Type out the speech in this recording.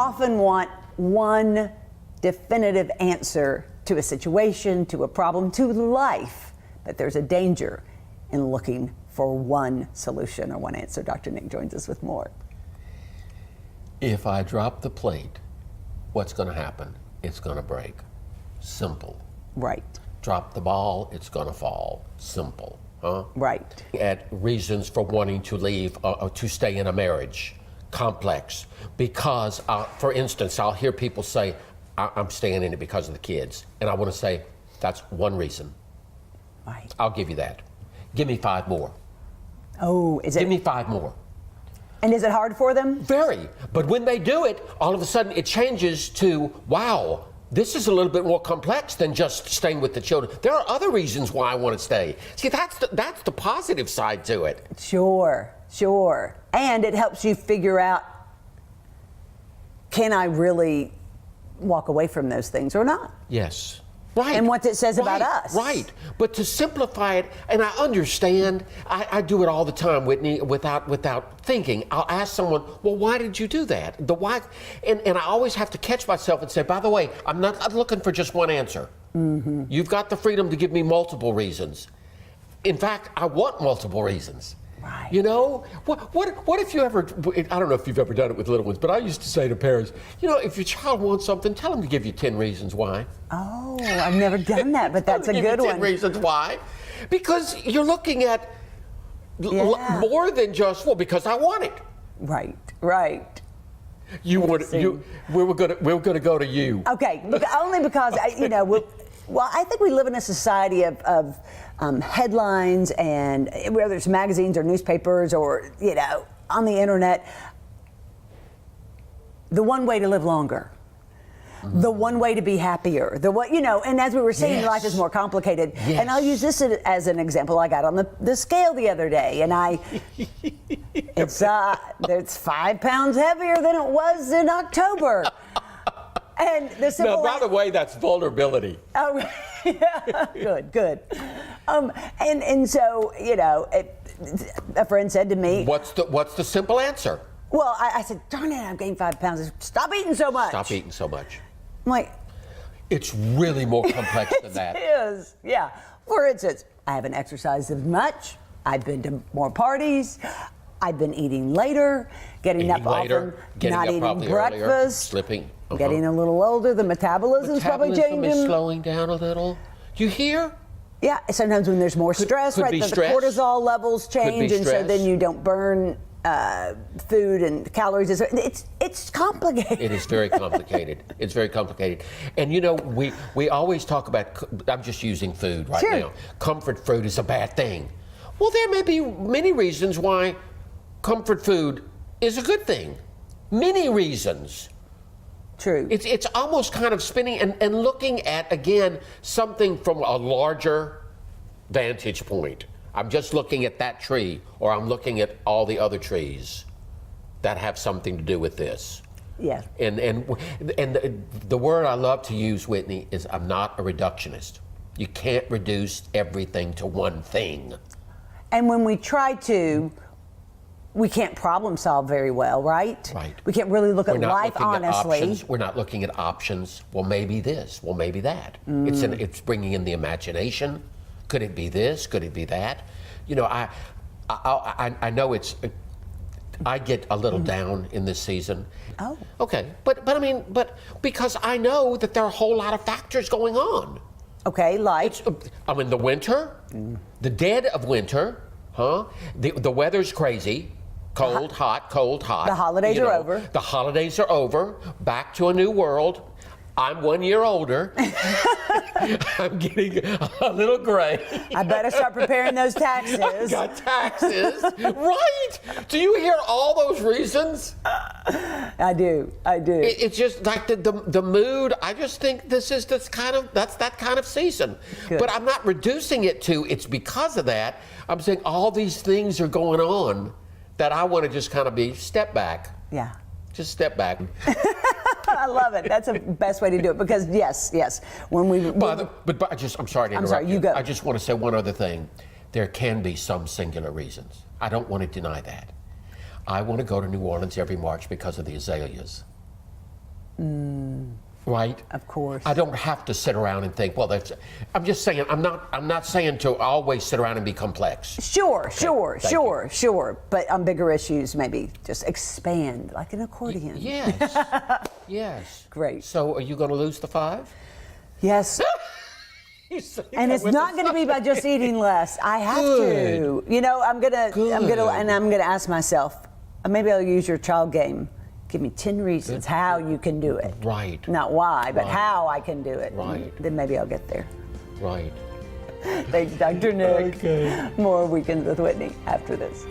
often want one definitive answer to a situation, to a problem, to life, but there's a danger in looking for one solution or one answer. Dr. Nick joins us with more. If I drop the plate, what's going to happen? It's going to break. Simple. Right. Drop the ball, it's going to fall. Simple. Huh? Right. At reasons for wanting to leave, to stay in a marriage. Complex. Because, for instance, I'll hear people say, I'm staying in it because of the kids. And I want to say, that's one reason. Right. I'll give you that. Give me 5 more. Oh, is it? Give me 5 more. And is it hard for them? Very. But when they do it, all of a sudden it changes to, wow, this is a little bit more complex than just staying with the children. There are other reasons why I want to stay. See, that's the positive side to it. Sure, sure. And it helps you figure out, can I really walk away from those things or not? Yes. Right. And what it says about us. Right. But to simplify it, and I understand, I do it all the time, Whitney, without thinking. I'll ask someone, well, why did you do that? The why, and I always have to catch myself and say, by the way, I'm not looking for just one answer. Mm-hmm. You've got the freedom to give me multiple reasons. In fact, I want multiple reasons. Right. You know, what if you ever, I don't know if you've ever done it with little ones, but I used to say to parents, you know, if your child wants something, tell them to give you 10 reasons why. Oh, I've never done that, but that's a good one. 10 reasons why. Because you're looking at more than just, well, because I want it. Right, right. We're gonna go to you. Okay, only because, you know, well, I think we live in a society of headlines, and whether it's magazines or newspapers or, you know, on the internet, the one way to live longer, the one way to be happier, you know, and as we were saying, Yes. life is more complicated. Yes. And I'll use this as an example. I got on the scale the other day, and it's 5 pounds heavier than it was in October. And the simple Now, by the way, that's vulnerability. Oh, yeah. Good. And so, you know, a friend said to me, What's the simple answer? well, I said, darn it, I've gained 5 pounds. Stop eating so much. Stop eating so much. I'm like, It's really more complex than that. it is, yeah. For instance, I haven't exercised as much. I've been to more parties. I've been eating later, getting up often, not eating breakfast, earlier, slipping. getting a little older. The metabolism's probably changing. Metabolism is slowing down a little. Do you hear? Yeah, sometimes when there's more stress, right, the cortisol levels change, and so then you don't burn food and calories. It's complicated. It is very complicated. It's very complicated. And you know, we always talk about, I'm just using food right now. Comfort food is a bad thing. Well, there may be many reasons why comfort food is a good thing. Many reasons. True. It's almost kind of spinning and looking at, again, something from a larger vantage point. I'm just looking at that tree, or I'm looking at all the other trees that have something to do with this. Yeah. And the word I love to use, Whitney, is I'm not a reductionist. You can't reduce everything to one thing. And when we try to, we can't problem solve very well, right? Right. We can't really look at life honestly. We're not looking at options. Well, maybe this. Well, maybe that. It's bringing in the imagination. Could it be this? Could it be that? You know, I know I get a little down in this season. Oh. Okay, but I mean, because I know that there are a whole lot of factors going on. Okay, like? I'm in the winter, the dead of winter, huh? The weather's crazy. Cold, hot, cold, hot. The holidays are over. The holidays are over. Back to a new world. I'm 1 year older. I'm getting a little gray. I better start preparing those taxes. I got taxes. Right. Do you hear all those reasons? I do. It's just like the mood. I just think that's that kind of season. Good. But I'm not reducing it to it's because of that. I'm saying all these things are going on that I want to just kind of step back. Yeah. Just step back. I love it. That's the best way to do it because yes, when we. But I'm sorry to interrupt. I'm sorry. You go. I just want to say one other thing. There can be some singular reasons. I don't want to deny that. I want to go to New Orleans every March because of the azaleas. Right? Of course. I don't have to sit around and think, well, that's. I'm just saying. I'm not saying to always sit around and be complex. Sure, Okay, sure, thank sure, sure. But on bigger issues, maybe just expand like an accordion. Yes. Yes. Great. So, are you going to lose the 5? Yes. You say And that it's with not the going to be by just eating less. I have Good. to. You know, I'm gonna, and I'm gonna ask myself. Maybe I'll use your child game. Give me 10 reasons how you can do it. Right. Not why, but Right. how I can do it. Right. Then maybe I'll get there. Right. Thanks, Dr. Nick. Okay. More Weekends with Whitney after this.